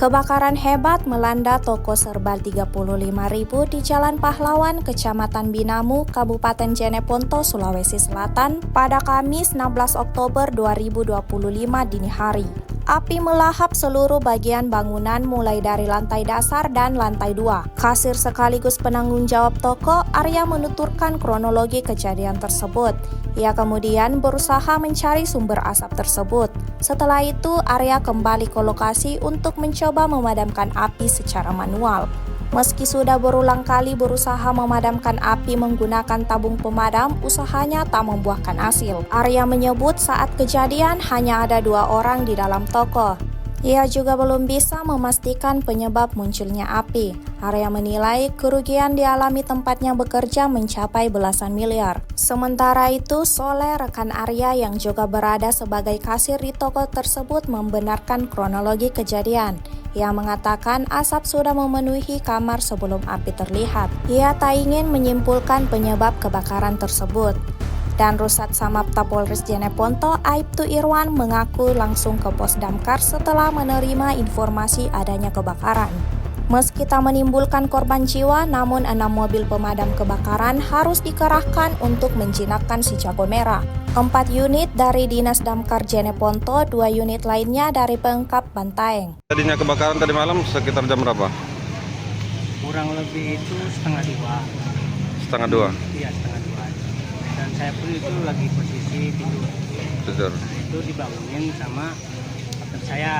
Kebakaran hebat melanda toko serba 35.000 di Jalan Pahlawan, Kecamatan Binamu, Kabupaten Jeneponto, Sulawesi Selatan pada Kamis 16 Oktober 2025 dini hari. Api melahap seluruh bagian bangunan mulai dari lantai dasar dan lantai 2. Kasir sekaligus penanggung jawab toko, Arya menuturkan kronologi kejadian tersebut. Ia kemudian berusaha mencari sumber asap tersebut. Setelah itu, Arya kembali ke lokasi untuk mencoba memadamkan api secara manual. Meski sudah berulang kali berusaha memadamkan api menggunakan tabung pemadam, usahanya tak membuahkan hasil. Arya menyebut saat kejadian hanya ada 2 orang di dalam toko. Ia juga belum bisa memastikan penyebab munculnya api. Arya menilai kerugian dialami tempatnya bekerja mencapai belasan miliar. Sementara itu, Soleh, rekan Arya yang juga berada sebagai kasir di toko tersebut, membenarkan kronologi kejadian. Ia mengatakan asap sudah memenuhi kamar sebelum api terlihat. Ia tak ingin menyimpulkan penyebab kebakaran tersebut. Dan Rusat Samapta Polres Jeneponto, Aibtu Irwan, mengaku langsung ke pos damkar setelah menerima informasi adanya kebakaran. Meski tak menimbulkan korban jiwa, namun 6 mobil pemadam kebakaran harus dikerahkan untuk menjinakkan si jago merah. 4 unit dari Dinas Damkar Jeneponto, 2 unit lainnya dari Pemkab Bantaeng. Tadinya kebakaran tadi malam sekitar jam berapa? Kurang lebih itu setengah 2. Setengah 2? Iya, setengah 2. Dan saya pun itu lagi posisi tidur. Tidur. Itu dibangunin sama partner saya.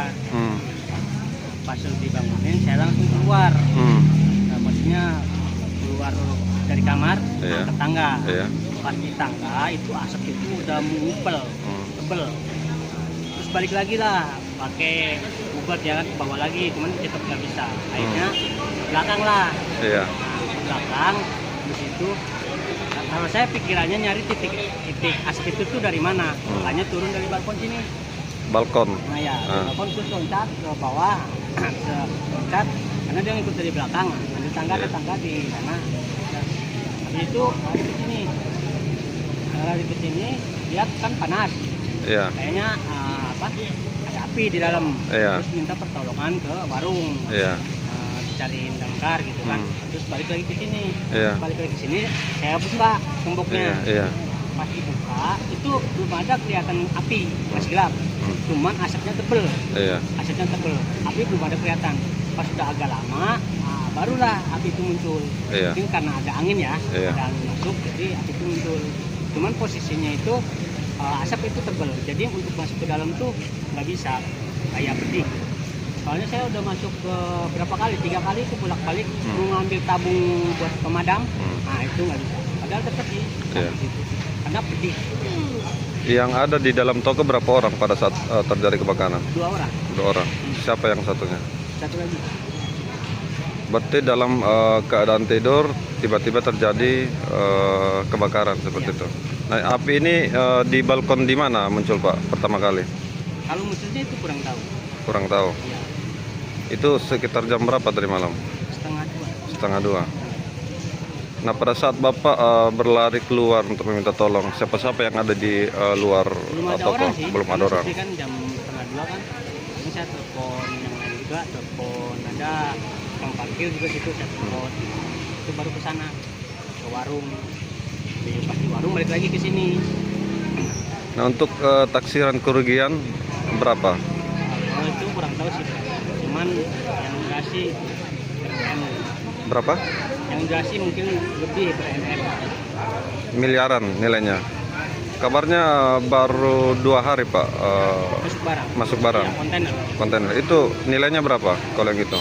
Pas dibangunin, saya langsung keluar. Nah, maksudnya keluar dari kamar, ke tangga. Pas di tangga, itu asap itu udah mengumpul, tebel. Terus balik lagi lah, pakai ubat ya kan, ke bawah lagi, cuman tetap nggak bisa. Akhirnya belakang lah. Nah, belakang, di situ. Kalau saya pikirannya nyari titik asap itu tuh dari mana, makanya turun dari balkon sini. Balkon? Nah ya, balkon terus loncat ke bawah, loncat, karena dia ngikut dari belakang, dari tangga ke tangga di sana. Habis itu lari ke sini, lari ke sini, lihat kan panas. Kayaknya ada api di dalam, terus minta pertolongan ke warung. Cariin damkar gitu kan, terus balik lagi ke sini, saya buka gemboknya, pas dibuka itu belum ada kelihatan api, masih gelap, cuman asapnya tebel, api belum ada kelihatan. Pas sudah agak lama, barulah api itu muncul, mungkin karena ada angin ya, ada angin masuk, jadi api itu muncul. Cuman posisinya itu asap itu tebel, jadi untuk masuk ke dalam tuh nggak bisa, kayak pedih. Soalnya saya udah masuk ke berapa kali, 3 kali itu bolak-balik mau ngambil tabung buat pemadam, nah itu nggak bisa. Padahal tetap sih, karena pedih. Yang ada di dalam toko berapa orang pada saat terjadi kebakaran? 2 orang. 2 orang. Siapa yang satunya? Satu lagi. Berarti dalam keadaan tidur tiba-tiba terjadi kebakaran seperti itu. Nah, api ini di balkon di mana muncul Pak pertama kali? Kalau munculnya itu kurang tahu. Kurang tahu. Ya. Itu sekitar jam berapa tadi malam? Setengah 2. Nah, pada saat Bapak berlari keluar untuk meminta tolong, siapa-siapa yang ada di luar toko? Belum ada orang. Kan jam setengah 2 kan, ini saya telepon yang lain juga, telepon ada yang parkir juga situ, saya telepon. Itu baru ke sana, ke warung. Pas di warung balik lagi ke sini. Nah, untuk taksiran kerugian berapa? Kalau itu kurang tahu sih, cuman yang dikasih Berapa? Yang dikasih mungkin lebih ber-mm. Miliaran nilainya. Kabarnya baru 2 hari Pak masuk barang. Ya, kontainer. Itu nilainya berapa kalau yang itu?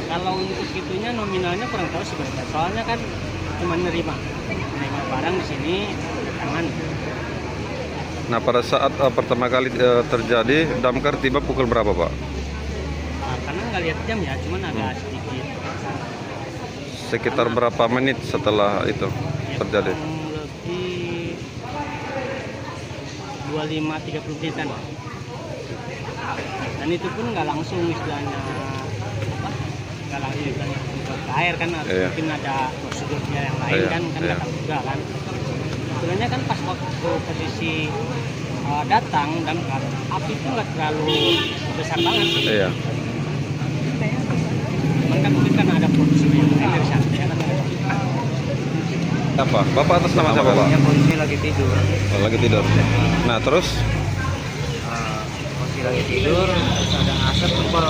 Kalau untuk segitunya nominalnya kurang tahu sih, soalnya kan cuma nerima barang di sini tangan. Nah, pada saat pertama kali terjadi, damkar tiba pukul berapa Pak? Karena nggak lihat jam ya, cuman agak sedikit. Sekitar berapa menit setelah itu terjadi? Lebih 25-30 menitan. Dan itu pun nggak langsung istilahnya nggak langsung istilahnya ke air kan, mungkin ada prosedurnya yang lain kan datang juga kan. Sebenarnya kan pas waktu posisi datang damkar, api itu nggak terlalu besar banget sih. kan mungkin kan ada prosedur yang lain dari sana ya kan. Apa? Bapak atas nama siapa, Pak? Ya posisi lagi tidur. Oh, lagi tidur. Nah, terus? Posisi lagi tidur, terus ada asap tebal.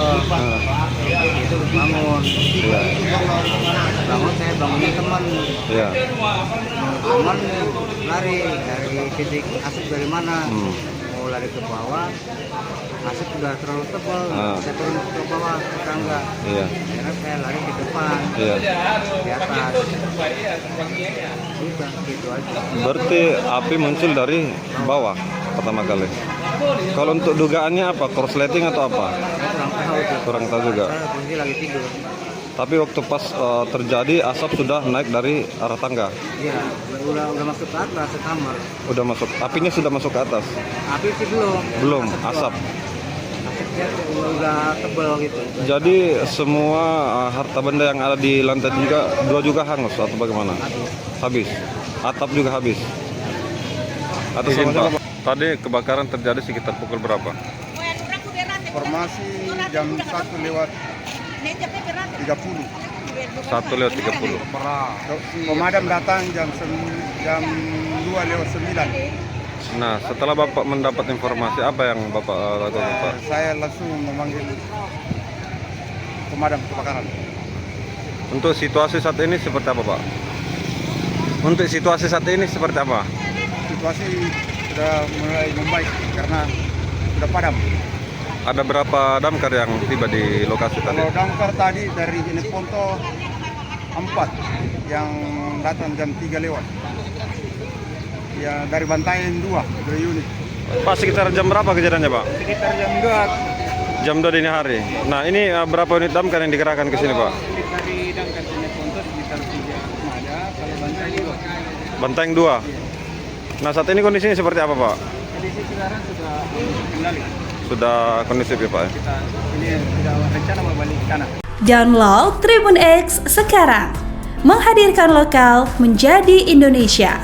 Itu bangun. Iya. Bangun saya bangunin teman. Iya. Teman lari dari titik asap dari mana? Mau lari ke bawah. Asap sudah terlalu tebal. Saya turun ke bawah ke tangga. Iya. Akhirnya saya lari ke depan. Iya. Di atas. Udah gitu aja. Berarti api muncul dari bawah pertama kali. Kalau untuk dugaannya apa? Korsleting atau apa? Saya kurang tahu tuh. Kurang tahu juga. Saya posisi lagi tidur. Tapi waktu pas terjadi asap sudah naik dari arah tangga. Iya, udah masuk ke atas ke kamar. Udah masuk. Apinya sudah masuk ke atas. Api sih belum. Belum, doang. asap. Asapnya udah tebal gitu. Jadi semua harta benda yang ada di lantai dua juga hangus atau bagaimana? Habis. Atap juga habis. Atas izin, Pak. Tadi kebakaran terjadi sekitar pukul berapa? Informasi jam 1:30. 1:30. Pemadam datang jam 2:09. Nah, setelah Bapak mendapat informasi, apa yang Bapak lakukan, Pak? Saya langsung memanggil pemadam kebakaran. Untuk situasi saat ini seperti apa, Pak? Untuk situasi saat ini seperti apa? Situasi sudah mulai membaik karena sudah padam. Ada berapa damkar yang tiba di lokasi tadi? Kalau damkar tadi dari Jeneponto 4 yang datang jam 3 lewat. Ya dari Bantaeng 2 unit. Pak, sekitar jam berapa kejadiannya, Pak? Sekitar jam 2. Jam 2 dini hari. Nah, ini berapa unit damkar yang dikerahkan ke sini, Pak? Dari damkar Jeneponto sekitar 3 ada, kalau Bantaeng 2. Bantaeng 2. Nah, saat ini kondisinya seperti apa, Pak? Kondisi sekarang sudah kendali. Sudah kondusif ya, Pak? Kita ini sudah rencana mau balik ke kanan. Download Tribun X sekarang. Menghadirkan lokal menjadi Indonesia.